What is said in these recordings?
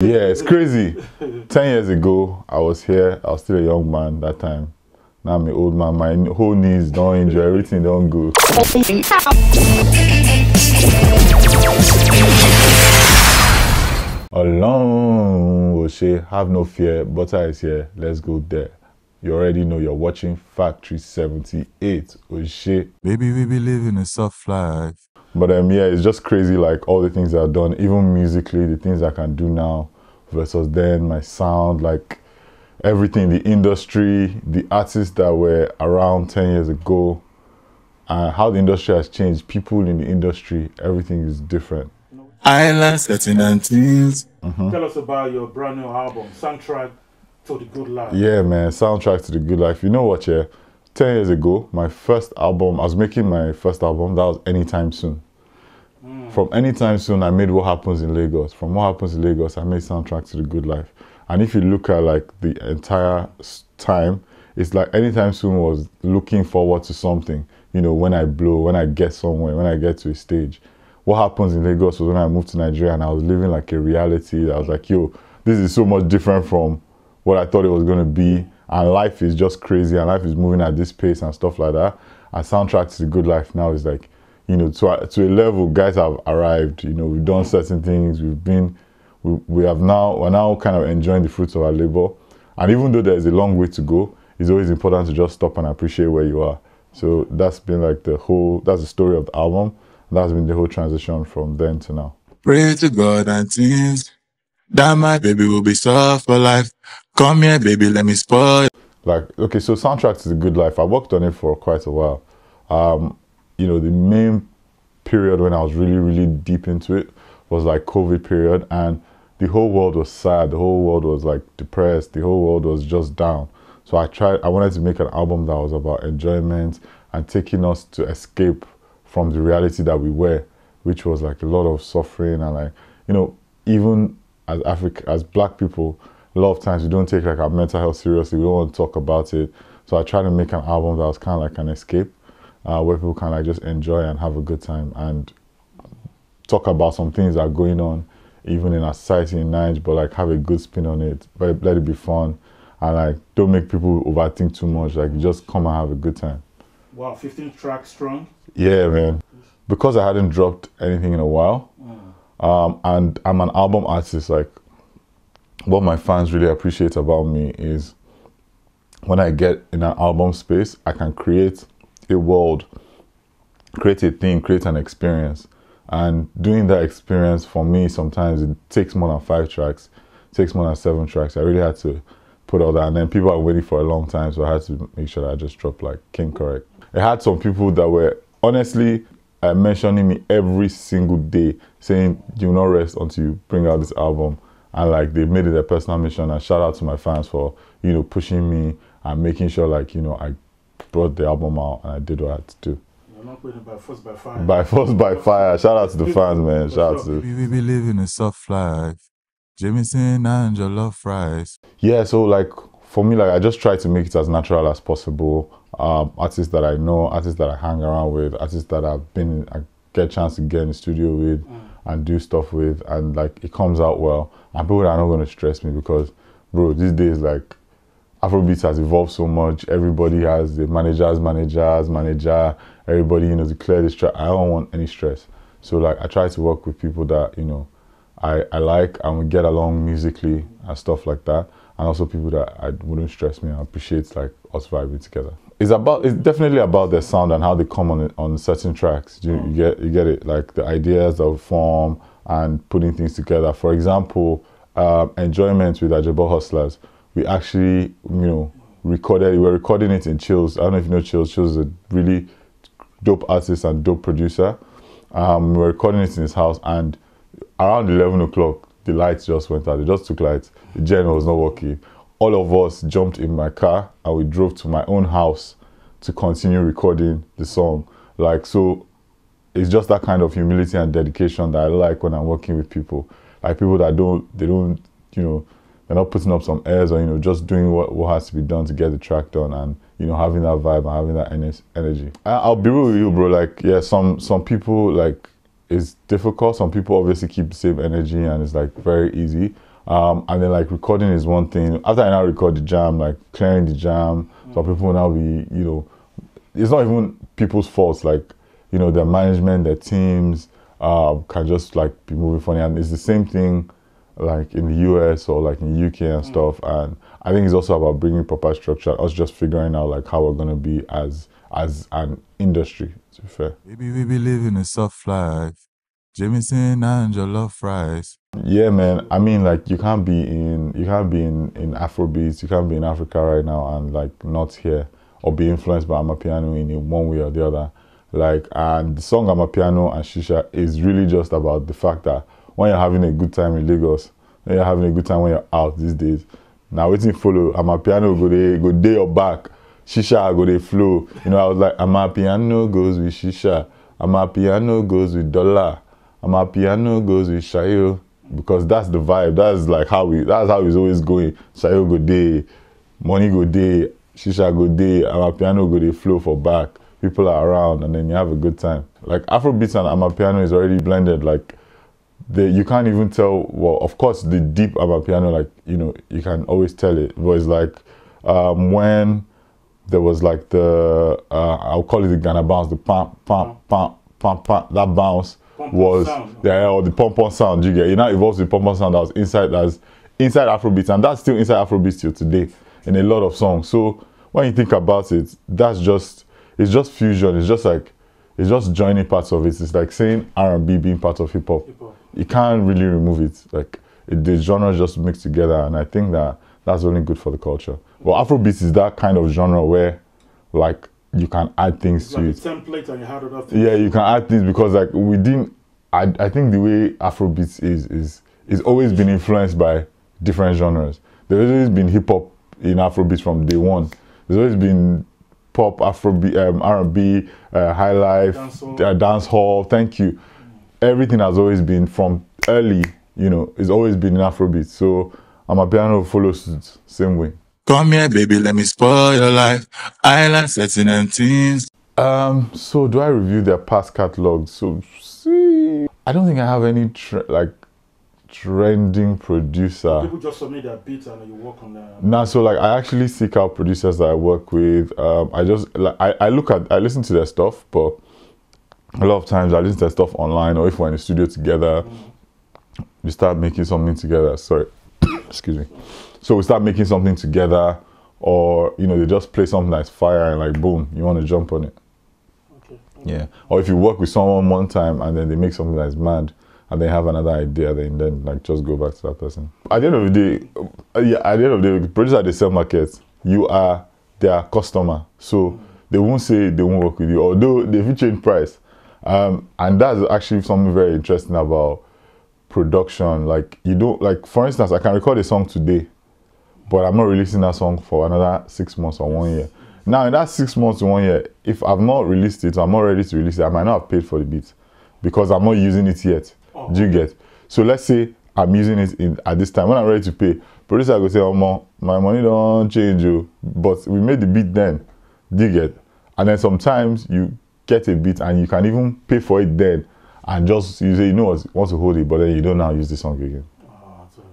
Yeah, it's crazy. 10 years ago, I was here. I was still a young man that time. Now I'm an old man. My whole knees don't injure. Everything don't go. Alone, Oshe, have no fear. Butter is here. Let's go there. You already know you're watching Factory 78. Oshe. Baby, we be living a soft life. But yeah, it's just crazy, like all the things I've done, even musically, the things I can do now versus then, my sound, like everything, the industry, the artists that were around 10 years ago, how the industry has changed, people in the industry, everything is different. Island setting and things. Tell us about your brand new album, Soundtrack to the Good Life. Yeah, man, Soundtrack to the Good Life. You know what, yeah? 10 years ago, my first album, I was making my first album, that was Anytime Soon. From Anytime Soon, I made What Happens in Lagos. From What Happens in Lagos, I made Soundtrack to the Good Life. And if you look at like the entire time, it's like Anytime Soon was looking forward to something. You know, when I blow, when I get somewhere, when I get to a stage. What Happens in Lagos was when I moved to Nigeria and I was living like a reality. I was like, yo, this is so much different from what I thought it was going to be. And life is just crazy and life is moving at this pace and stuff like that. And Soundtrack to the Good Life now is like, you know, to a level, guys have arrived. You know, we've done certain things. We're now kind of enjoying the fruits of our labor. And even though there's a long way to go, it's always important to just stop and appreciate where you are. So that's been like that's the story of the album. That's been the whole transition from then to now. Pray to God and things. That my baby will be soft for life. Come here, baby, let me spoil. Like, okay, so Soundtrack to the Good Life, I worked on it for quite a while. You know, the main period when I was really, really deep into it was like COVID period, and the whole world was sad. The whole world was like depressed. The whole world was just down. So I wanted to make an album that was about enjoyment and taking us to escape from the reality that we were, which was like a lot of suffering and like, you know, even as black people, a lot of times we don't take like our mental health seriously. We don't want to talk about it. So I tried to make an album that was kind of like an escape. Where people can like just enjoy and have a good time and talk about some things that are going on even in our society in Nigeria, but like have a good spin on it, but let it be fun and like don't make people overthink too much, like just come and have a good time. Wow, 15 tracks strong. Yeah, man. Because I hadn't dropped anything in a while, and I'm an album artist, like what my fans really appreciate about me is when I get in an album space, I can create a world, create a thing, create an experience. And doing that experience for me, sometimes it takes more than 5 tracks, it takes more than 7 tracks. I really had to put all that, and then people are waiting for a long time, so I had to make sure that I just dropped like King Correct. It had some people that were honestly mentioning me every single day, saying you'll not rest until you bring out this album, and like they made it their personal mission. And shout out to my fans for, you know, pushing me and making sure like, you know, I brought the album out and I did what I had to do. You're not putting it by force by fire. By force by fire. Shout out to the fans, man. Shout out to. We be living a soft life. Jameson and your love fries. Yeah, so like for me, like I just try to make it as natural as possible. Artists that I know, artists that I hang around with, artists that I get a chance to get in the studio with and do stuff with, and like it comes out well. And people are not going to stress me because, bro, these days like Afrobeats has evolved so much. Everybody has the manager. Everybody, you know, to clear this track. I don't want any stress. So like I try to work with people that, you know, I like and we get along musically and stuff like that. And also people that I wouldn't stress me and appreciate like us vibing together. It's definitely about their sound and how they come on certain tracks. You get it, like the ideas of form and putting things together. For example, Enjoyment with Ajebutter Hustlers. We actually, you know, we're recording it in Chills. I don't know if you know Chills. Chills is a really dope artist and dope producer. We were recording it in his house, and around 11 o'clock, the lights just went out. They just took lights. The gen was not working. All of us jumped in my car and we drove to my own house to continue recording the song. Like, so it's just that kind of humility and dedication that I like when I'm working with people. Like people that they don't, you know, they're not putting up some airs or, you know, just doing what has to be done to get the track done and, you know, having that vibe and having that energy. I'll be real with you, bro. Like, yeah, some people, like, it's difficult. Some people obviously keep the same energy and it's, like, very easy. And then like recording is one thing. After I now record the jam, like clearing the jam, some people will now be, you know, it's not even people's faults. Like, you know, their management, their teams can just like be moving funny. And it's the same thing like in the US or like in the UK and stuff. And I think it's also about bringing proper structure, us just figuring out like how we're gonna be as an industry, to be fair. Baby, we be living a soft life. Jameson and your love fries. Yeah, man. I mean, like you can't be in Afrobeats, you can't be in Africa right now and like not here or be influenced by Amapiano in one way or the other. Like, and the song Amapiano and Shisha is really just about the fact that when you're having a good time in Lagos, when you're having a good time when you're out these days. Now waiting follow Amapiano go day or back, Shisha go they flow. You know, I was like Amapiano goes with Shisha, Amapiano goes with Dollar, Amapiano goes with Shayo, because that's the vibe. That's like that's how it's always going. Shayo go day, money go day, Shisha go day, Amapiano go they flow for back. People are around and then you have a good time. Like Afrobeats and Amapiano is already blended. Like you can't even tell. Well, of course, the deep Amapiano, like, you know, you can always tell it. But it's like when there was like the I'll call it the Ghana bounce, the pam pam pam pam pam. That bounce was there, or the pom pom sound. You get it now evolves the pom pom sound that was inside Afrobeats, and that's still inside Afrobeats till today in a lot of songs. So when you think about it, it's just fusion. It's just joining parts of it. It's like saying R&B being part of hip hop. You can't really remove it. Like the genres just mix together, and I think that's only good for the culture. Well, Afrobeats is that kind of genre where like you can add things to it. Template and you had other things. Yeah, you can add things because like I think the way Afrobeats is always been influenced by different genres. There's always been hip hop in Afrobeats from day one. There's always been pop, Afrobeat, R&B, high life, dance hall. Thank you. Everything has always been from early, you know, it's always been in Afrobeat. So Amapiano follows suit, same way. Come here, baby, let me spoil your life. Island setting and teens. So do I review their past catalogs? So see, I don't think I have any trending producer. People just submit their beats and you work on them. Nah, so like I actually seek out producers that I work with. I just like I listen to their stuff, but a lot of times I listen to their stuff online, or if we're in the studio together, we start making something together. Sorry, excuse me. So we start making something together, or you know, they just play something that's fire and like boom, you want to jump on it. Okay. Yeah. Or if you work with someone one time and then they make something that's mad, and they have another idea, then like just go back to that person. At the end of the day, at the end of the day, producers, they sell markets. You are their customer, so they won't say they won't work with you, although they will change price. And that's actually something very interesting about production. Like you don't, like for instance, I can record a song today, but I'm not releasing that song for another 6 months or 1 year. Now in that 6 months to 1 year, if I've not released it, I'm not ready to release it, I might not have paid for the beat because I'm not using it yet. Do you get? So let's say I'm using it at this time. When I'm ready to pay, producer will say, oh, my money don't change you, but we made the beat then. Do you get? And then sometimes you get a beat and you can even pay for it then, and just you say, you know what, want to hold it, but then you don't now use the song again.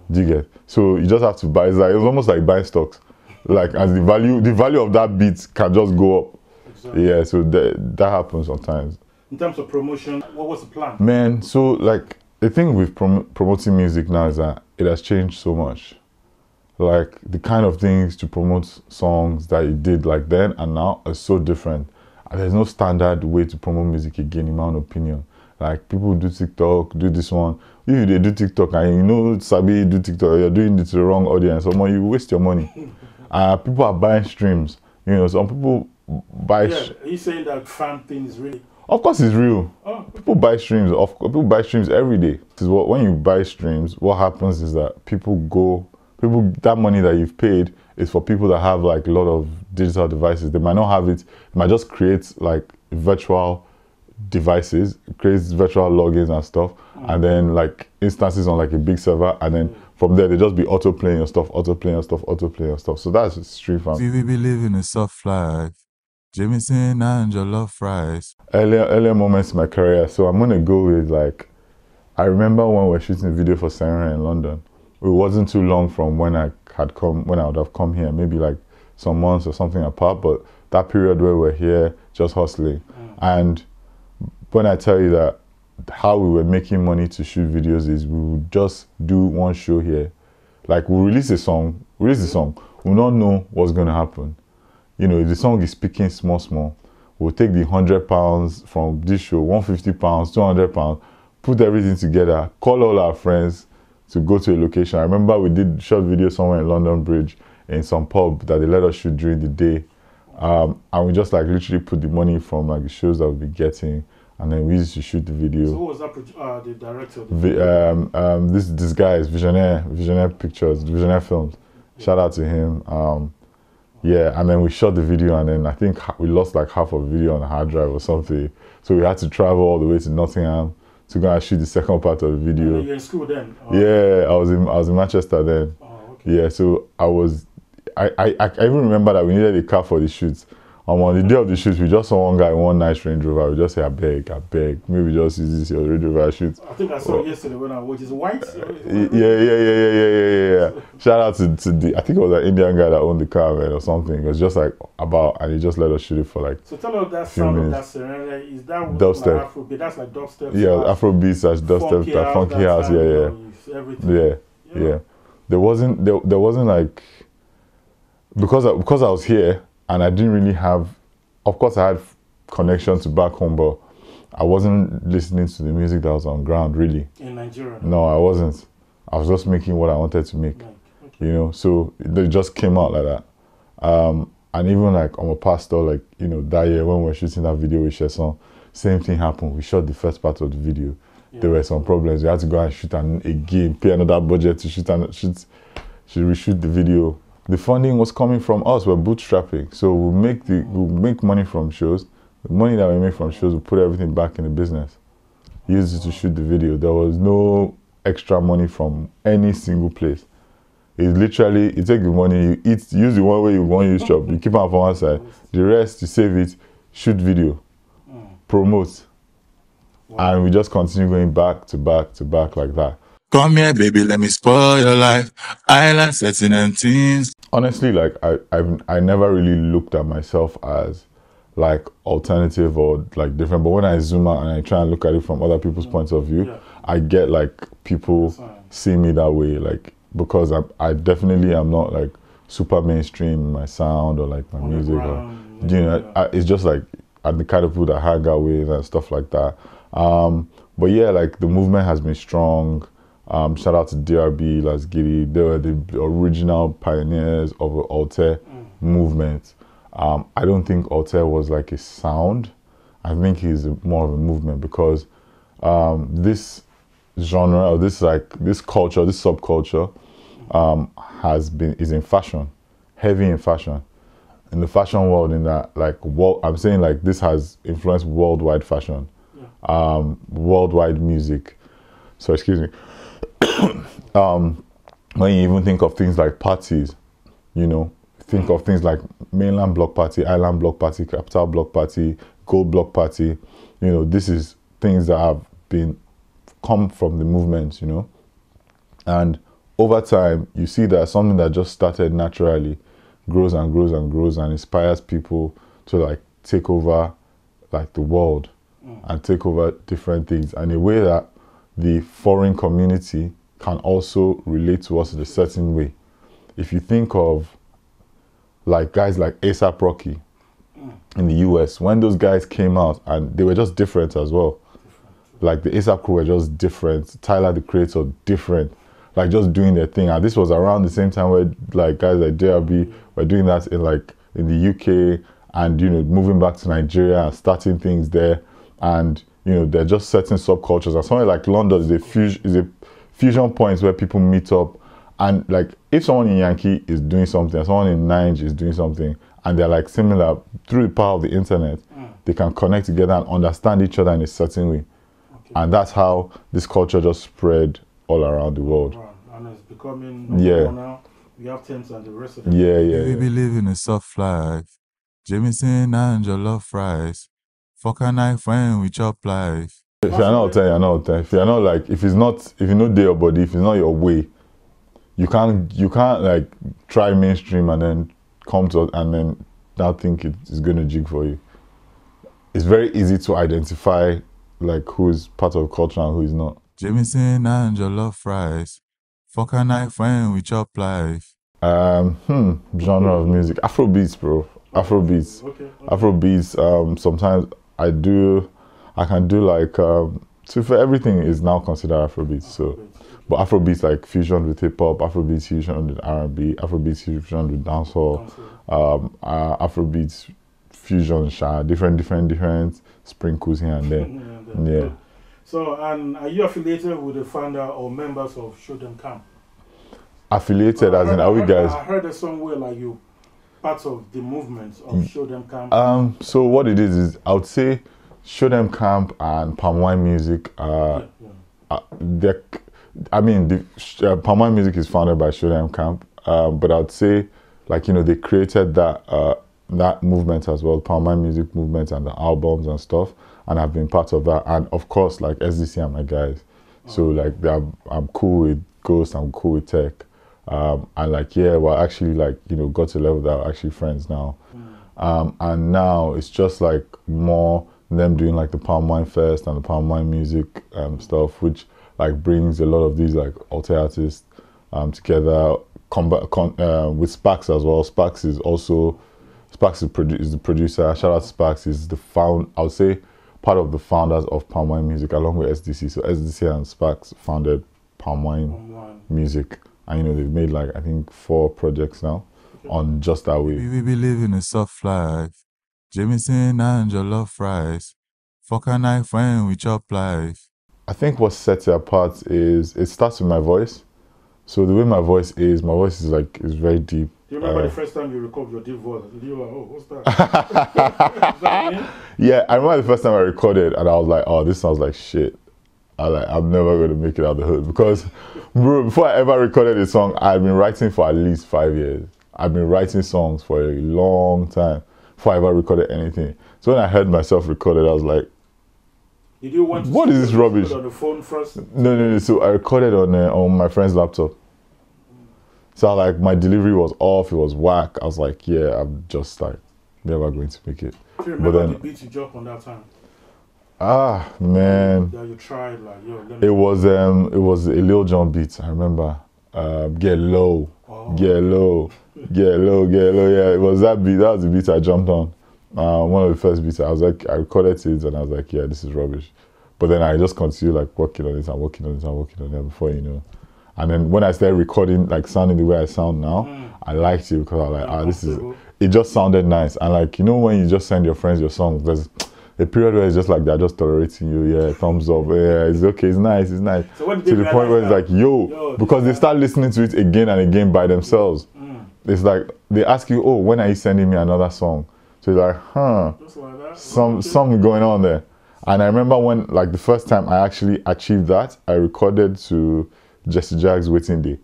Do you get? So you just have to buy. It's almost like buying stocks. Like as the value of that beat can just go up. Exactly. Yeah, so that happens sometimes. In terms of promotion, what was the plan? Man, so like the thing with promoting music now is that it has changed so much. Like the kind of things to promote songs that you did like then and now are so different. And there's no standard way to promote music again, in my own opinion. Like people do TikTok, do this one. If they do TikTok and you know Sabi do TikTok, you're doing it to the wrong audience, or you waste your money. People are buying streams. You know, some people buy. Yeah, are you saying that fan thing is really? Of course, it's real. Oh. People buy streams. People buy streams every day. When you buy streams, what happens is that that money that you've paid is for people that have like a lot of digital devices. They might not have it. They might just create like virtual devices, creates virtual logins and stuff, and then like instances on like a big server, and then from there they just be auto playing your stuff, auto playing your stuff, auto playing your stuff. So that's stream farm. We be living a soft life. Jameson and your love fries. Earlier moments in my career. So I'm gonna go with like, I remember when we were shooting a video for Siren in London. wasn't too long from when I would have come here, maybe like some months or something apart, but that period where we're here just hustling. And when I tell you that how we were making money to shoot videos is we would just do one show here. Like we'll release the song, we'll not know what's gonna happen. You know, if the song is picking small, we'll take the £100 from this show, £150, £200, put everything together, call all our friends to go to a location. I remember we did short video somewhere in London Bridge in some pub that they let us shoot during the day. And we just like literally put the money from like the shows that we'll be getting, and then we used to shoot the video. So who was that the director of the video? This guy is Visionaire Pictures, Visionaire Films. Shout out to him. Yeah, and then we shot the video, and then I think we lost like half of the video on a hard drive or something. So we had to travel all the way to Nottingham to go and shoot the second part of the video. You were in school then? Yeah, I was in Manchester then. Oh, okay. Yeah, so I even remember that we needed a car for the shoots. On the day of the shoot, we just saw one guy in one nice Range Rover. We just say, I beg, maybe just use this your Range Rover shoot. I think I saw it yesterday when I watched. Is it white? Yeah. Shout out to the, I think it was an Indian guy that owned the car, man, or something. It was just like and he just let us shoot it for like. So tell us that sound of that Serena. Is that dubstep? Like Afrobeat? That's like dubstep. Yeah, Afrobeat / dubstep, that funky house. Yeah. Everything. Yeah. There wasn't like, because I was here. And I didn't really have, of course I had connection to back home, but I wasn't listening to the music that was on ground, really. In Nigeria? No, I wasn't. I was just making what I wanted to make, you know, so they just came out like that. And even like on a pastor, like, you know, that year when we were shooting that video with Chesson, same thing happened. We shot the first part of the video. Yeah. There were some problems. We had to go and shoot again, pay another budget to reshoot the video. The funding was coming from us. We're bootstrapping, so we'll make money from shows. The money that we make from shows, we'll put everything back in the business. Use it to shoot the video. There was no extra money from any single place. It's literally, you take the money, you use the one way you want to use shop, you keep it on one side. The rest, you save it, shoot video, promote, and we just continue going back to back like that. Come here, baby, let me spoil your life. Island setting and teens. Honestly, like I never really looked at myself as like alternative or like different. But when I zoom out and I try and look at it from other people's points of view, I get like people see me that way. Like because I definitely am not like super mainstream in my sound or like my music or you know. It's just like I'm the kind of people that I hang out with and stuff like that. But yeah, like the movement has been strong. Shout out to DRB, Las Giddy. They were the original pioneers of the ALTE movement. I don't think ALTE was like a sound. I think he's more of a movement because this genre or this culture, this subculture is in fashion, heavy in fashion. In the fashion world, in that like I'm saying like this has influenced worldwide fashion, worldwide music. So excuse me. When you even think of things like parties, you know, think of things like mainland block party, island block party, capital block party, gold block party. You know, this is things that have come from the movement, you know. And over time, you see that something that just started naturally grows and grows and grows and inspires people to like take over like the world and take over different things in a way that the foreign community can also relate to us in a certain way. If you think of like guys like A$AP Rocky in the US, when those guys came out and they were just different as well. Like the A$AP crew were just different. Tyler the Creator, different. Like just doing their thing. And this was around the same time where like guys like JRB were doing that in the UK and, you know, moving back to Nigeria and starting things there. And, you know, they're just certain subcultures. And somewhere like London is a fusion point where people meet up. And like if someone in Yankee is doing something, someone in Nige is doing something, and they're like similar through the power of the internet, they can connect together and understand each other in a certain way. And that's how this culture just spread all around the world. And it's becoming now. We have tents and the rest of them. We be living a soft life. Jameson and your love fries. Fuck a knife when we chop life. If you're not ALTE, you're not ALTE. If you're not like, if you know your body, if it's not your way, you can't like try mainstream and then come to and then now think it's going to jig for you. It's very easy to identify like who's part of culture and who is not. Jameson and jollof fries. Fuck a night when we chop life. Genre of music. Afrobeats, bro. Afrobeats. Okay. Afrobeats. Sometimes I can do like so for everything is now considered Afrobeats. So but Afrobeats like fusion with hip hop, Afrobeats fusion with R&B, Afrobeats fusion with dancehall, Afrobeats fusion, different sprinkles here and there. Yeah. So, and are you affiliated with the founder or members of Show Them Camp? Affiliated as in, are we guys? I heard that somewhere like you part of the movement of Show Them Camp. So what it is I would say Show Them Camp and Palm Wine Music I mean the Palm Wine Music is founded by Show Them Camp, but I would say like, you know, they created that movement as well, Palm Wine Music movement and the albums and stuff, and I've been part of that. And of course like SDC are my guys, so like I'm cool with Ghost, I'm cool with Tech, and like yeah, we're actually like, you know, got to a level that we're actually friends now. And now it's just like more them doing like the Palm Wine Fest and the Palm Wine Music stuff, which like brings a lot of these like ALTE artists together, with Sparks as well. Sparks is the producer. Shout out to Sparks. Is I would say part of the founders of Palm Wine Music along with SDC. So SDC and Sparks founded Palm Wine Music, and you know they've made like I think 4 projects now on just that way. We be living a soft life. Jameson and jollof fries. Fuck a night when we chop life. I think what sets it apart is it starts with my voice. So the way my voice is like is very deep. Do you remember the first time you recorded your deep voice? You were like, oh, what's that? Yeah, I remember the first time I recorded and I was like, oh, this sounds like shit. I'm never going to make it out of the hood, because bro, before I ever recorded a song, I've been writing for at least 5 years. I've been writing songs for a long time before I ever recorded anything. So when I heard myself recorded, I was like, did you want to what is this rubbish? On the phone first? No. So I recorded on my friend's laptop. So like my delivery was off, it was whack. I was like, yeah, I'm just like never going to make it. Do you remember the beat you dropped on that time? Ah man. Yeah, you tried like it was a Lil Jon beat, I remember. Get low. Get low. Get low, get low. Yeah, it was that beat. That was the beat I jumped on. One of the first beats. I was like, I recorded it and I was like, yeah, this is rubbish. But then I just continued like working on it and working on it before, you know. And then when I started recording, like sounding the way I sound now, I liked it because I was like, this is, it just sounded nice. And like, you know, when you just send your friends your songs, there's a period where it's just like they're just tolerating you, yeah, thumbs up, yeah, it's okay, it's nice. So to the point where it's like, yo, because they start listening to it again and again by themselves. It's like, they ask you, oh, when are you sending me another song? So it's like, something going on there. And I remember when, like the first time I actually achieved that, I recorded to Jesse Jagg's Waiting Day.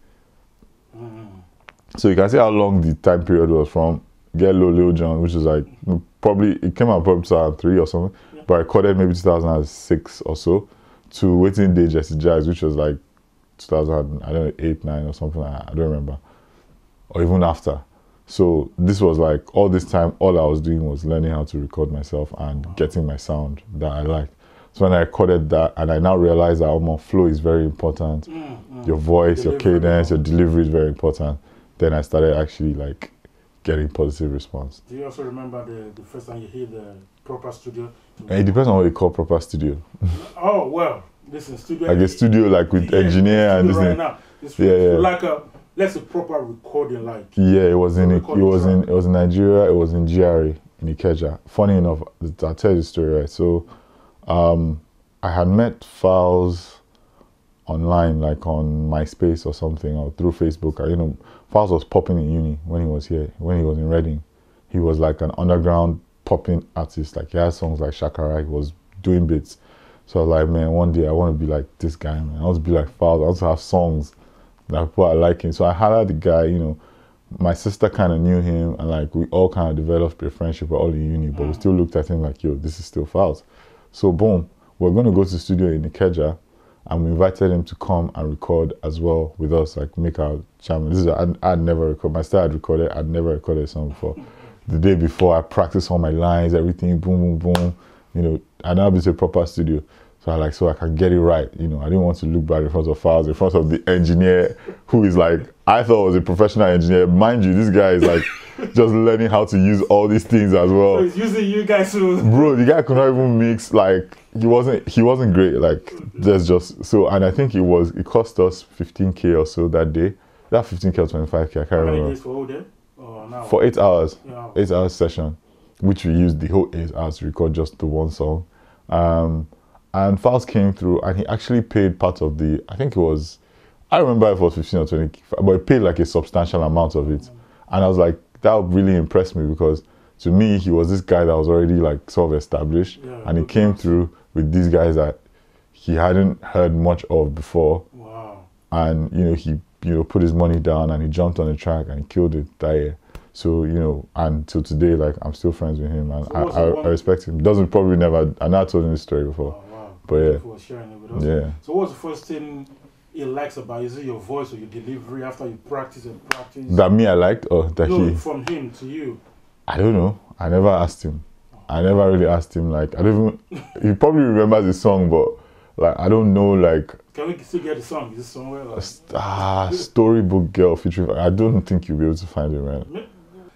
So you can see how long the time period was from Get Low Lil Jon, which is like, probably, it came out probably 2003 or something, but I recorded maybe 2006 or so, to Waiting Day Jesse Jagg's, which was like 2008, 9 or something like that, I don't remember. Or even after. So this was like, all this time, all I was doing was learning how to record myself and getting my sound that I liked. So when I recorded that, and I now realize that my flow is very important. Your voice, your cadence, your delivery is very important. Then I started actually like getting positive response. Do you also remember the first time you hit the proper studio? It depends on what you call proper studio. Oh, well, listen, studio. Like a studio like with engineer and this right thing. Now. Yeah. Like let's say proper recording like. Yeah, it was in Nigeria, it was in GRA in Ikeja. Funny enough, I'll tell you the story, right? So I had met Falz online, like on MySpace or something, or through Facebook. You know, Falz was popping in uni when he was here, when he was in Reading. He was like an underground popping artist. Like he had songs like Shakara, he was doing bits. So I was like, man, one day I want to be like this guy, man. I want to be like Falz. I want to have songs that people are liking. So I hired the guy, you know. My sister kind of knew him, and like we all kind of developed a friendship. We're all in uni, but we still looked at him like, yo, this is still Falz. So boom, we're going to go to the studio in Ikeja, and we invited him to come and record as well with us, like make our channel. This is I'd never recorded. My style I'd recorded. I'd never recorded a song before. The day before, I practiced all my lines, everything, boom, boom, boom. You know, I'd never been to a proper studio. So I can get it right. You know, I didn't want to look bad in front of Falz, in front of the engineer who is like, I thought was a professional engineer. Mind you, this guy is like just learning how to use all these things as well. So he's using you guys to... Bro, the guy could not even mix, like, he wasn't great. Like, there's just, so, and I think it cost us 15K or so that day. That 15K or 25K, I can't remember. How many days for all day? Now? For 8 hours. Yeah. 8 hours session, which we used the whole 8 hours to record just the one song. And Falz came through and he actually paid part of the, I think it was, I remember if it was 15 or 20, but he paid like a substantial amount of it. And I was like, that really impressed me because to me, he was this guy that was already like sort of established. Yeah, and he came through with these guys that he hadn't heard much of before. Wow. And, you know, he, put his money down and he jumped on the track and he killed it that year. So, and till today, like, I'm still friends with him and so I respect him. Doesn't probably never, I never told him this story before. Oh, wow. But yeah. For sharing it with us. Yeah. So what's the first thing he likes about, is it your voice or your delivery after you practice and practice? That me I liked or that no, from him to you? I don't know. I never asked him. I never really asked him, like, I don't even, he probably remembers the song, but like, I don't know, like. Can we still get the song? Is it somewhere? Like... Storybook Girl featuring, I don't think you'll be able to find it, man.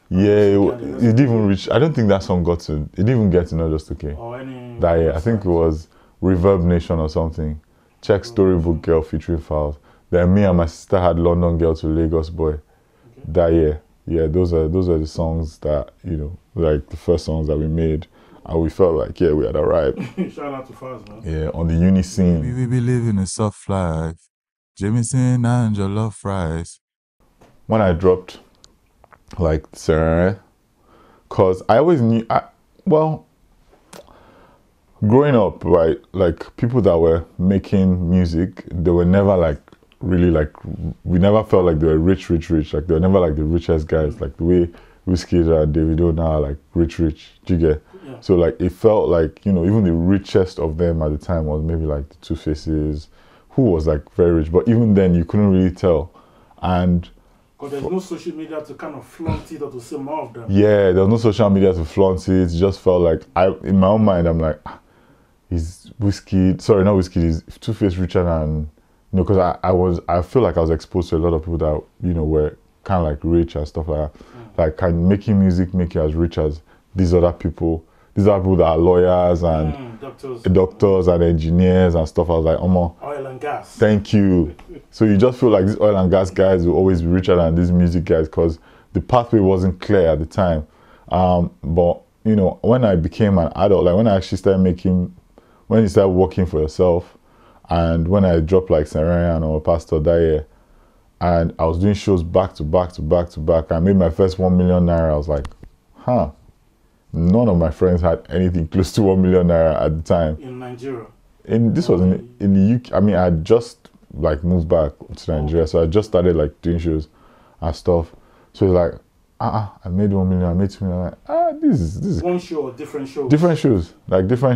Yeah, it didn't even reach, I don't think that song got to, it didn't even get to Not Just Okay. Or any... That year, I think it was Reverb Nation or something. Check Storybook Girl featuring Falz. Then me and my sister had London Girl to Lagos Boy. Okay. That year. Yeah, those are the songs that, like the first songs that we made. And we felt like, yeah, we had arrived. Shout out to Falz, man. Yeah, on the uni scene. We be living a soft life. Jameson and your love fries. When I dropped, like, Serene, because I always knew, growing up, right, like, people that were making music, they were never, like, really, like, we never felt like they were rich. Like, they were never, like, the richest guys. Like, the way Wizkid and Davido now are, like, rich. Do you get? Yeah. So, like, it felt like, even the richest of them at the time was maybe, like, the Two Faces, who was, like, very rich. But even then, you couldn't really tell. And... because there's no social media to kind of flaunt it or to see more of them. Yeah, there was no social media to flaunt it. It just felt like, in my own mind, I'm like, he's Wizkid, sorry, not Wizkid, he's Two Face richer than, because I feel like I was exposed to a lot of people that, were kind of like rich and stuff like that. Like, can making music make you as rich as these other people? These are people that are lawyers and doctors and engineers and stuff. I was like, oil and gas. Thank you. So you just feel like these oil and gas guys will always be richer than these music guys because the pathway wasn't clear at the time. But, when I became an adult, like when I actually started when you start working for yourself, and when I dropped like Serene or Pastor that year, and I was doing shows back to back. I made my first 1 million naira. I was like, huh. None of my friends had anything close to 1 million naira at the time. In Nigeria? This was in the UK. I mean, I had just like moved back to Nigeria, so I just started like doing shows and stuff. So it's like, I made 1 million, I made 2 million. Like, this is one show or different shows? Different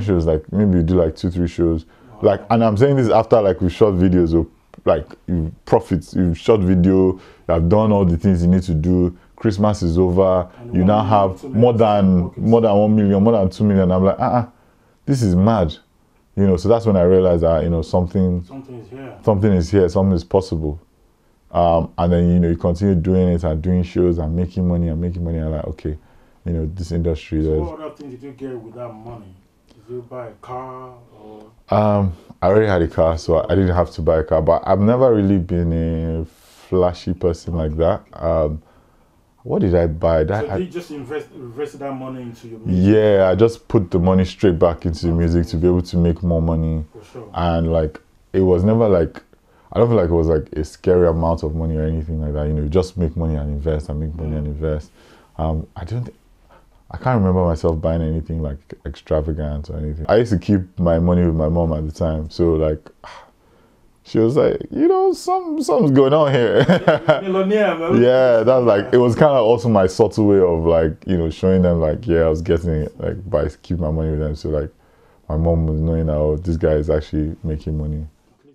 shows, like maybe you do like 2-3 shows. Wow. Like, and I'm saying this after like we shot videos of like you've shot video, you have done all the things you need to do. Christmas is over. And you now have more than 1 million, more than 2 million. I'm like, this is mad. So that's when I realized that, something is here, something is possible. And then, you continue doing it and doing shows and making money. I'm like, okay, this industry. So what other things did you get with that money? Did you buy a car or? I already had a car, so I didn't have to buy a car. But I've never really been a flashy person like that. What did I buy? So did you just invest that money into your music? Yeah, I just put the money straight back into the music to be able to make more money. For sure. And like, it was never like, I don't feel like it was like a scary amount of money or anything like that. You just make money and invest and make money and invest. I can't remember myself buying anything like extravagant or anything. I used to keep my money with my mom at the time. So like, she was like, something's going on here. Yeah, that's like, it was kind of also my subtle way of like, showing them like, yeah, I was getting it like by keeping my money with them. So like, my mom was knowing that, oh, this guy is actually making money.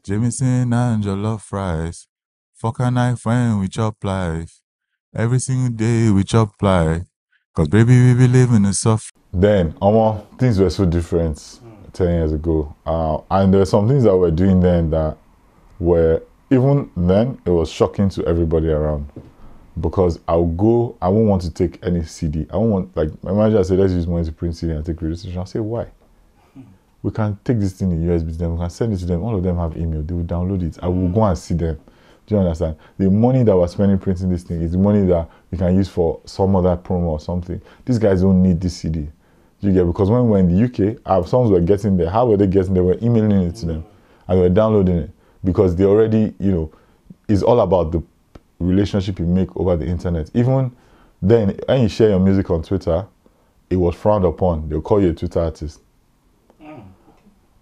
Jameson and your love fries. Fuck a knife when we chop life. Every single day we chop life. Cause baby, we be living a soft. Then, things were so different 10 years ago. And there were some things that we're doing then that were, even then, it was shocking to everybody around. Because I won't want to take any CD. I won't want, like, my manager said, let's use money to print CD and take registration. I'll say, why? We can take this thing in USB to them, we can send it to them. All of them have email, they will download it. I will go and see them. Do you understand? The money that we're spending printing this thing is the money that we can use for some other promo or something. These guys don't need this CD. Do you get? Because when we're in the UK, our songs were getting there. How were they getting there? We're emailing it to them and we're downloading it because they already, it's all about the relationship you make over the internet. Even then, when you share your music on Twitter, it was frowned upon. They'll call you a Twitter artist.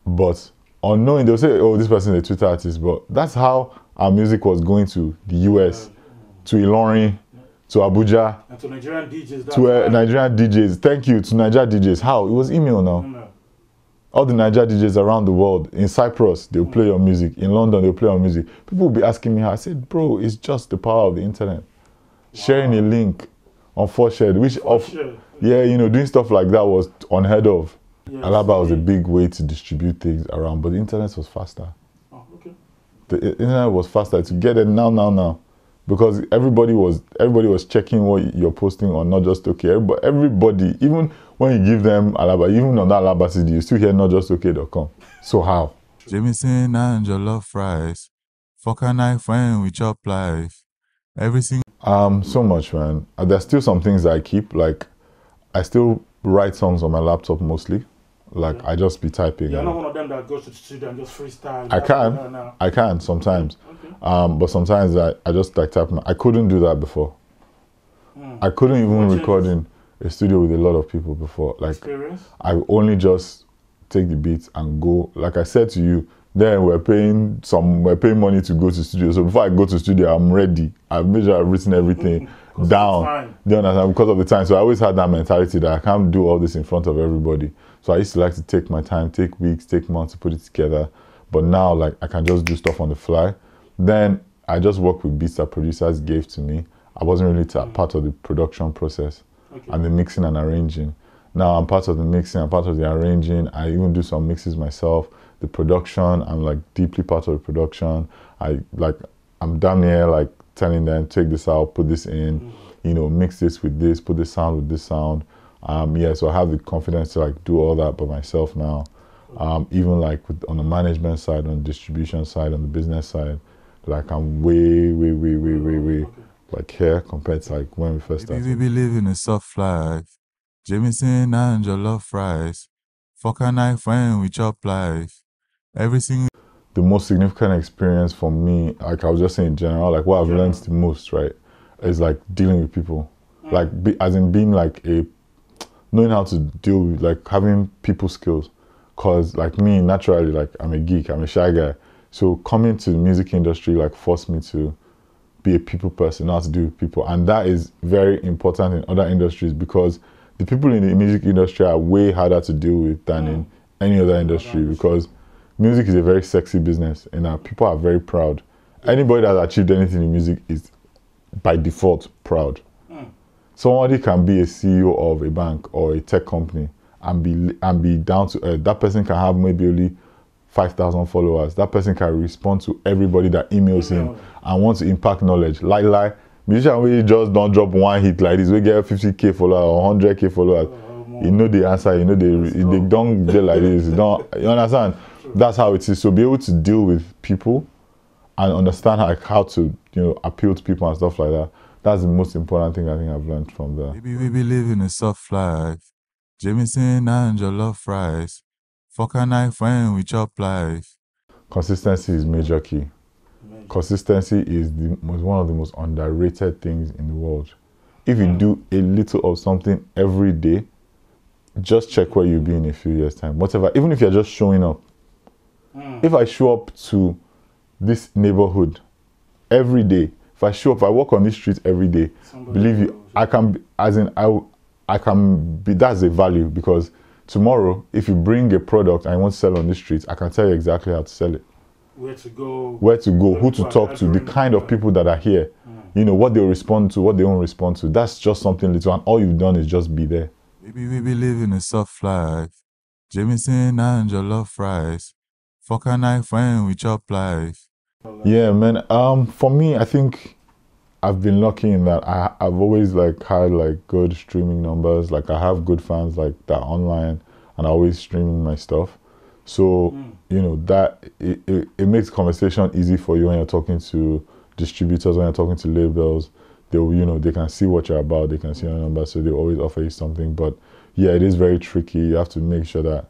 But unknowing, they'll say, oh, this person is a Twitter artist. But that's how our music was going to the US, to Ilorin, to Abuja, and to Nigerian DJs. To Nigerian DJs. Thank you to Nigerian DJs. How? It was email now. All the Nigerian DJs around the world. In Cyprus, they'll play your music. In London, they'll play your music. People will be asking me how. I said, bro, it's just the power of the internet. Wow. Sharing a link on 4Shared, doing stuff like that was unheard of. Yes, Alaba was a big way to distribute things around, but the internet was faster. Oh, okay. The internet was faster to get it now, because everybody was checking what you're posting on, not just okay. But everybody, even when you give them Alaba, even on that Alaba CD, you still hear not just okay.com. So how? Jameson and your love fries. Fuck a knife when we chop life. Everything. So much, man. There's still some things that I keep. Like, I still write songs on my laptop mostly. Like, I just be typing. You're not one of them that goes to the studio and just freestyle. I can sometimes. Okay. But sometimes I just like type. I couldn't do that before. I couldn't even record in a studio with a lot of people before. Like, experience? I only just take the beats and go. Like I said to you, then we're paying money to go to studio. So before I go to studio, I'm ready. I've made sure I've written everything down. Do you understand? Because of the time. So I always had that mentality that I can't do all this in front of everybody. So I used to like to take my time, take weeks, take months to put it together. But now, like, I can just do stuff on the fly. Then I just work with beats that producers gave to me. I wasn't really part of the production process and the mixing and arranging. Now I'm part of the mixing, I'm part of the arranging. I even do some mixes myself. The production, I'm like deeply part of the production. I'm damn near like telling them, take this out, put this in, mix this with this, put this sound with this sound. So I have the confidence to like do all that by myself now. Even like on the management side, on the distribution side, on the business side, like I'm way like here compared to like when we first started. We be living a soft life. Jameson and your love fries. Fuck a knife when we chop life. Everything. The most significant experience for me, like I was just saying in general, like what I've learned the most, right, is like dealing with people. Like as in being like knowing how to deal with, like having people skills. Cause like me, naturally, like I'm a geek, I'm a shy guy. So coming to the music industry like forced me to be a people person, know how to deal with people. And that is very important in other industries because the people in the music industry are way harder to deal with than in any other industry because music is a very sexy business and people are very proud. Anybody that has achieved anything in music is by default proud. Somebody can be a CEO of a bank or a tech company and be down to earth. That person can have maybe only 5,000 followers. That person can respond to everybody that emails him and wants to impact knowledge. Like musician we just don't drop one hit like this. We get 50k followers or 100k followers. You know the answer. You know they don't get like this. You understand? That's how it is. So be able to deal with people and understand how to appeal to people and stuff like that. That's the most important thing I think I've learned from there. Baby, we be living a soft life. Jameson and your love fries. Fuck a knife when we chop life. Consistency is major key. Consistency is one of the most underrated things in the world. If you do a little of something every day, just check where you'll be in a few years' time. Whatever, even if you're just showing up. If I show up to this neighborhood every day, if I show up, I walk on this street every day, believe you, I can be, that's a value because tomorrow, if you bring a product and you want to sell on the streets, I can tell you exactly how to sell it. where to go, who to talk to, the kind of people that are here, you know, what they'll respond to, what they won't respond to. That's just something little, and all you've done is just be there. Baby, we be living a soft life. Jameson and your love fries. Fuck a knife when we chop life. Yeah, man. For me, I think I've been lucky in that I've always like had like good streaming numbers. Like I have good fans like that online, and I always streaming my stuff. So you know that it makes conversation easy for you when you're talking to distributors, when you're talking to labels. They can see what you're about, they can see your numbers, so they always offer you something. But yeah, it is very tricky. You have to make sure that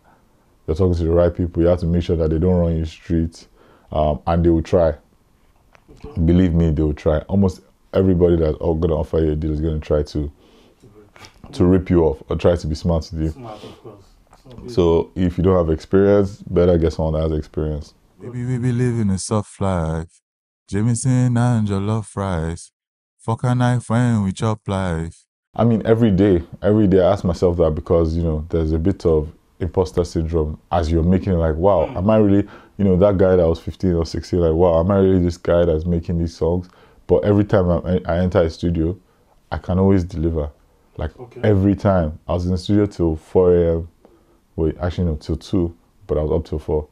you're talking to the right people. You have to make sure that they don't run you streets, and they will try. Okay. Believe me, they will try. Almost everybody that's going to offer you a deal is going to try to rip you off or try to be smart with you. Smart, of course. So if you don't have experience, better get someone that has experience. Baby, we be living a soft life. Jameson and your love fries. Fuck a knife when we chop life. I mean, every day I ask myself that, because, you know, there's a bit of imposter syndrome as you're making it, like, wow, am I really, you know, that guy that was 15 or 16, like, wow, am I really this guy that's making these songs? But every time I enter a studio, I can always deliver. Like, every time. I was in the studio till 4 a.m. Wait, actually, no, till 2, but I was up till 4.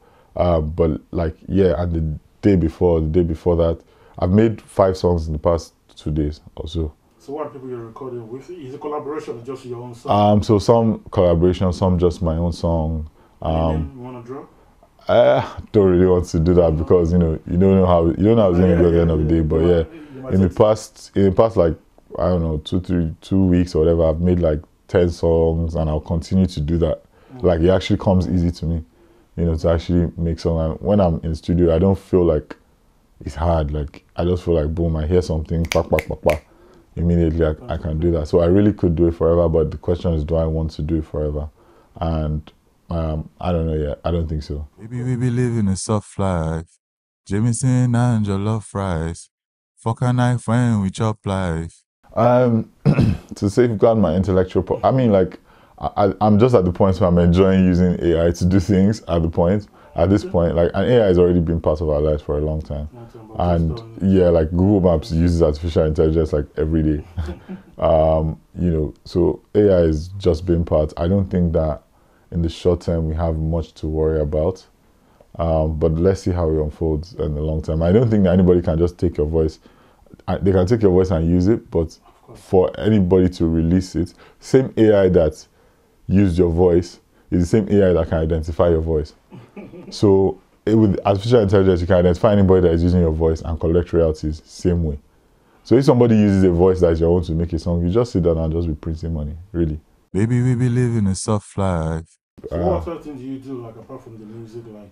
But, like, yeah, and the day before that, I've made 5 songs in the past 2 days or so. So what are people you're recording with? Is it collaboration or just your own song? So some collaboration, some just my own song. You want to draw? I don't really want to do that because, you don't know how it's going to go at the end of the day. But yeah, in the past, like, I don't know, 2 weeks or whatever, I've made like 10 songs, and I'll continue to do that. Like, it actually comes easy to me, to actually make songs. And when I'm in the studio, I don't feel like it's hard. Like, I just feel like, boom, I hear something, pak, pak, pak, pak. Immediately I can do that. So I really could do it forever, but the question is, do I want to do it forever? And I don't know yet. I don't think so. Baby, we be living a soft life. Jameson and your love fries. Fuck a knife when we chop life. To safeguard my intellectual I mean, like, I'm just at the point where I'm enjoying using AI to do things at this point, like, and AI has already been part of our lives for a long time. And yeah, like Google Maps uses artificial intelligence like every day. So AI is just being part. I don't think that in the short term we have much to worry about. But let's see how it unfolds in the long term. I don't think that anybody can just take your voice. They can take your voice and use it, but for anybody to release it, same AI that used your voice is the same AI that can identify your voice. So with artificial intelligence, you can identify anybody that is using your voice and collect royalties same way. So if somebody uses a voice that is your own to make a song, you just sit down and just be printing money, really. Baby, we be living a soft life. So what other things do you do, like, apart from the music, like?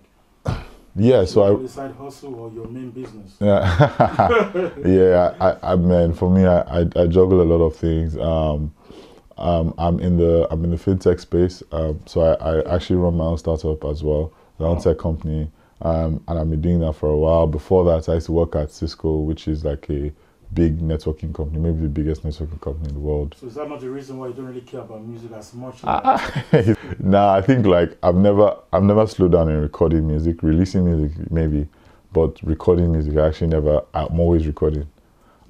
Yeah, so the side hustle or your main business? Yeah, yeah. I mean, for me, I juggle a lot of things. I'm in the fintech space, so I actually run my own startup as well, my own tech company, and I've been doing that for a while. Before that, I used to work at Cisco, which is like a big networking company, maybe the biggest networking company in the world. So is that not the reason why you don't really care about music as much? Nah, I think, like, I've never slowed down in recording music, releasing music maybe, but recording music I actually never. I'm always recording,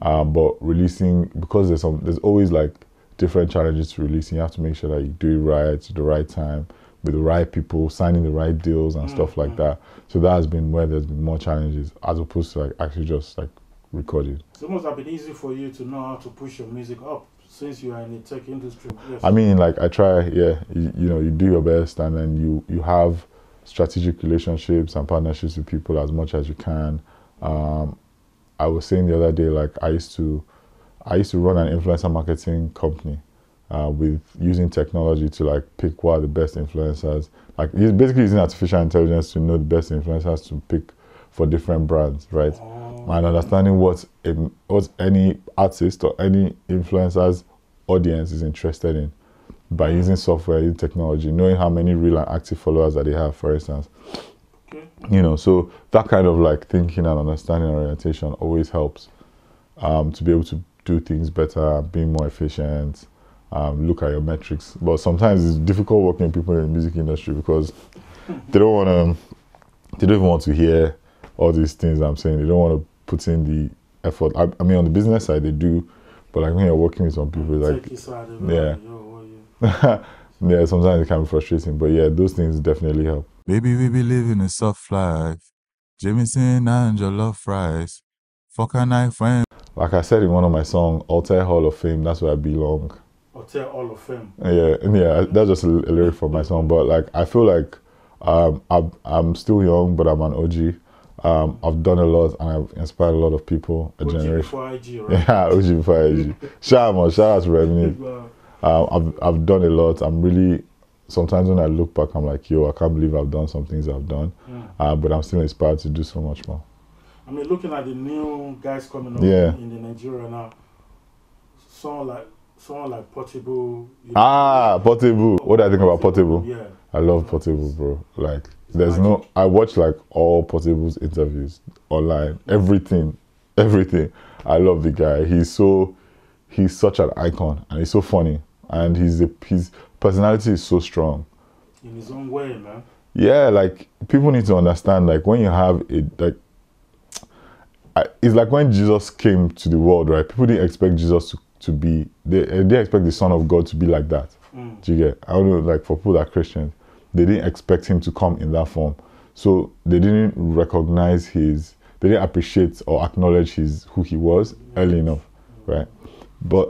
but releasing, because there's always like different challenges to releasing. You have to make sure that you do it right at the right time with the right people, signing the right deals and stuff like that. So that has been where there's been more challenges as opposed to like actually just like recording. So it must have been easy for you to know how to push your music up since you are in the tech industry. Yes. I mean, like, I try, yeah, you do your best, and then you have strategic relationships and partnerships with people as much as you can. I was saying the other day, like, I used to run an influencer marketing company with using technology to like pick what are the best influencers. Like, he's basically using artificial intelligence to know the best influencers to pick for different brands, right? And understanding what any artist or any influencer's audience is interested in by using software, using technology, knowing how many real and active followers that they have, for instance. So that kind of like thinking and understanding and orientation always helps to be able to do things better, being more efficient, look at your metrics. But sometimes it's difficult working with people in the music industry because they don't even want to hear all these things I'm saying. They don't want to put in the effort. I mean, on the business side, they do, but like when you're working with some people, like, yeah. Yeah, sometimes it can be frustrating, but yeah, those things definitely help. Baby, we be living a soft life. Jameson and your love fries. Fuck a night friend. Like I said in one of my songs, ALTE Hall of Fame, that's where I belong. ALTE Hall of Fame. Yeah, that's just a lyric from my song. But like, I feel like I'm still young, but I'm an OG. I've done a lot and I've inspired a lot of people, a OG generation. Before IG, right? Yeah, OG before IG. Shout out to Remy. I've done a lot. I'm really, sometimes when I look back, I'm like, yo, I can't believe I've done some things I've done. But I'm still inspired to do so much more. I mean, looking at the new guys coming up in the Nigeria now, someone like Portable. Portable. What do I think about Portable? Yeah. I love Portable, bro. Like, I watch like all Portable's interviews online, everything. I love the guy. He's such an icon and he's so funny and his personality is so strong. In his own way, man. Yeah, like people need to understand, like when you have it, like it's like when Jesus came to the world, right? People didn't expect Jesus to be, they didn't expect the Son of God to be like that. Do you get? I don't know, like for people that are Christians, they didn't expect him to come in that form. So they didn't recognize they didn't appreciate or acknowledge who he was early enough, right?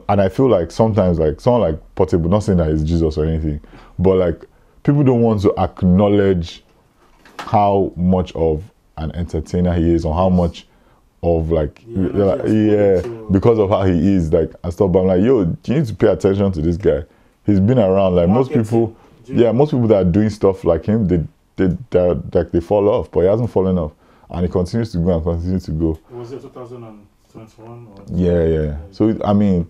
And I feel like sometimes, like someone like Portable, not saying that he's Jesus or anything, but like people don't want to acknowledge how much of an entertainer he is or how much of like, because of how he is, like, and stuff. But I'm like, yo, you need to pay attention to this guy. He's been around, like most people that are doing stuff like him, they fall off, but he hasn't fallen off. And he continues to go and continues to go. Was it 2021? Yeah. So, I mean,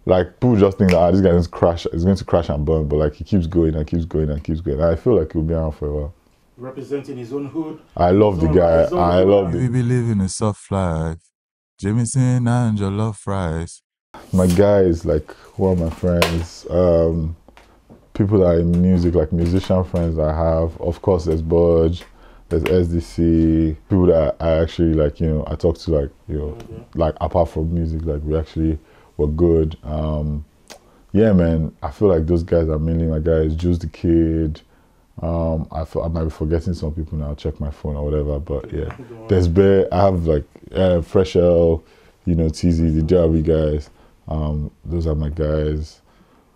like, people just think that this guy is going to crash and burn, but like, he keeps going and keeps going and keeps going. And I feel like he'll be around for a while. Representing his own hood. I love the guy. I love We be living a soft life. Jameson and your love fries. My guys, like, who are my friends? People that are in music, like musician friends I have. Of course, there's Budge, there's SDC. People that I actually, like, you know, I talk to, like, you know, like, apart from music, like, we actually were good. Yeah, man, I feel like those guys are mainly my guys. Juice the Kid. I might be forgetting some people now. Check my phone or whatever, but yeah, there's Bear. I have like Fresh L, you know, TZ, the JRB guys. Those are my guys.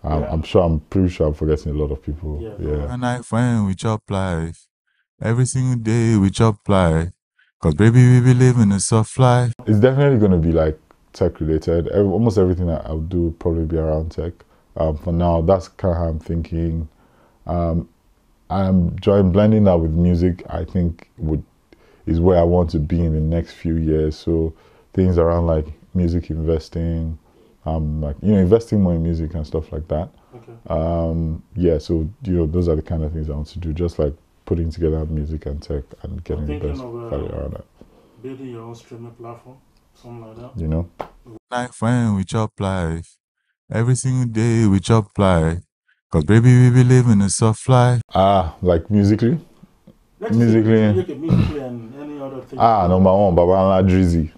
I'm pretty sure I'm forgetting a lot of people. Yeah. And I friend we chop life. Every single day we chop life. Cause baby, we be living a soft life. It's definitely gonna be like tech related. Almost everything that I'll do probably be around tech. For now, that's kind of how I'm thinking. I'm blending that with music. I think is where I want to be in the next few years. So things around like music investing, like, you know, investing more in music and stuff like that. Yeah. So, you know, those are the kind of things I want to do. Just like putting together music and tech and getting the best value around that. Building your own streaming platform, something like that. You know. Like friend we chop life. Every single day we chop life. Cause baby, we be living a soft life. Like musically? Musically and any other thing. Number one, Babala Drizzy.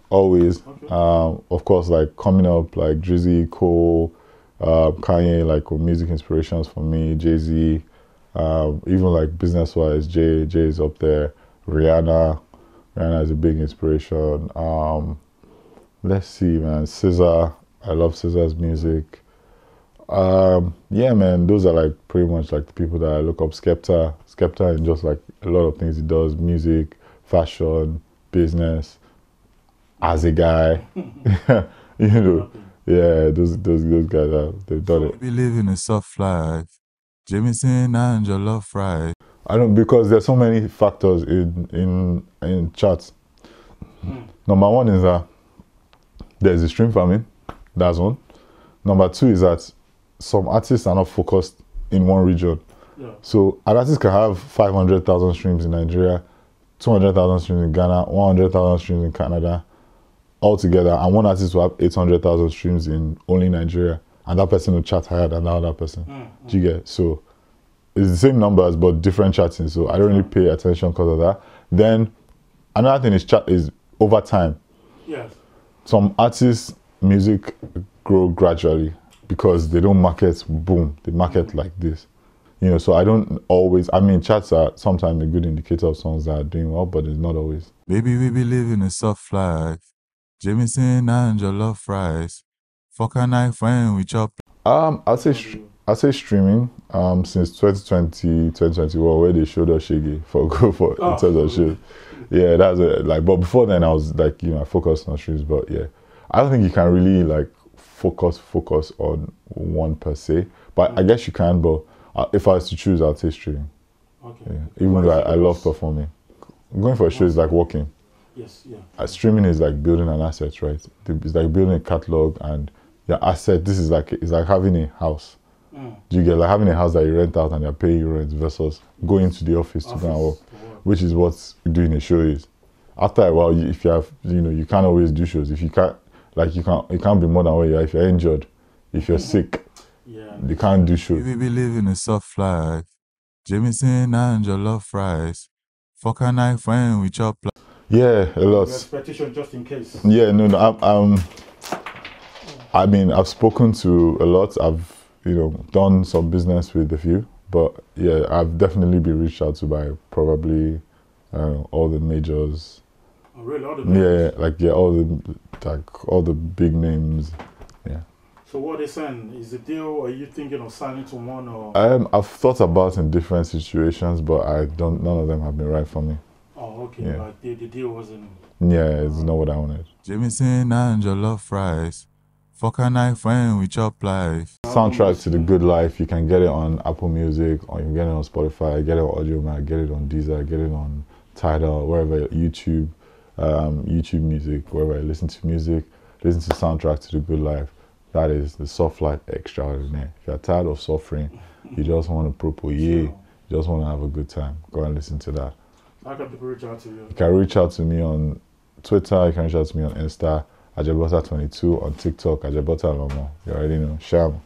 Always. Of course, like coming up, like Drizzy, Cole, Kanye, like music inspirations for me, Jay-Z. Even like business-wise, Jay is up there. Rihanna is a big inspiration. Let's see, man. SZA. I love SZA's music. Yeah, man, those are like pretty much like the people that I look up. Skepta and just like a lot of things he does: music, fashion, business. As a guy, you know, yeah, those guys they've done it. We be living a soft life. Jameson and your love fries. I don't, because there's so many factors in charts. Number one is that there's the stream farming. That's one. Number two is that some artists are not focused in one region. So an artist can have 500,000 streams in Nigeria, 200,000 streams in Ghana, 100,000 streams in Canada, all together, and one artist will have 800,000 streams in only Nigeria, and that person will chart higher than the other person. Do you get? So it's the same numbers but different charting. So I don't really pay attention because of that. Then another thing is over time. Yes. Some artists' music grow gradually because they don't market boom. They market like this. You know, so I don't always, I mean, charts are sometimes a good indicator of songs that are doing well, but it's not always. Baby, we be living a soft life. Jameson and your love fries. Fuck a knife when we chop. I'll say streaming. Since 2020, 2021, where they showed us Shaggy for in terms of shows. Yeah, that's it. Like, but before then, I was like, you know, I focused on streams. But yeah, I don't think you can really like focus on one per se. But I guess you can. But if I was to choose, I'd say streaming. Okay. Yeah. Even though I love performing, going for a show is like working. Yes. Yeah. Streaming is like building an asset, right? It's like building a catalog, and your asset. This is like, it's like having a house. Do you get, like having a house that you rent out and they're paying you rent versus going to the office to go and work, which is what doing a show is. After a while, if you have, you know, you can't always do shows. If you can't, like you can't be more than what you are. If you're injured, if you're sick, you can't do shows. We be living a soft life. Jameson and your love fries. Fuck a knife when we chop. Yeah, a lot. Expectation just in case. Yeah, no. I mean, I've spoken to a lot. I've, you know, done some business with a few, but yeah, I've definitely been reached out to by probably all the majors. Oh, really? All the majors? Yeah, all the big names. Yeah. So what are they saying? Is the deal? Are you thinking of signing to one or? I've thought about in different situations, but none of them have been right for me. Oh, okay. Yeah. Like the deal wasn't. Yeah, it's not what I wanted. Jameson and your love fries. Fuck a knife when we chop life. Soundtrack to the good life. You can get it on Apple Music, or you can get it on Spotify, get it on Audiomack, get it on Deezer, get it on Tidal, wherever, YouTube, YouTube Music, wherever you listen to music, listen to Soundtrack to the Good Life. That is the soft life extraordinaire. If you're tired of suffering, you just want to propose, you just want to have a good time, go and listen to that. How can people reach out to you? You can reach out to me on Twitter, you can reach out to me on Insta, Ajebutter22, on TikTok, Ajebutter. You already know. Sham.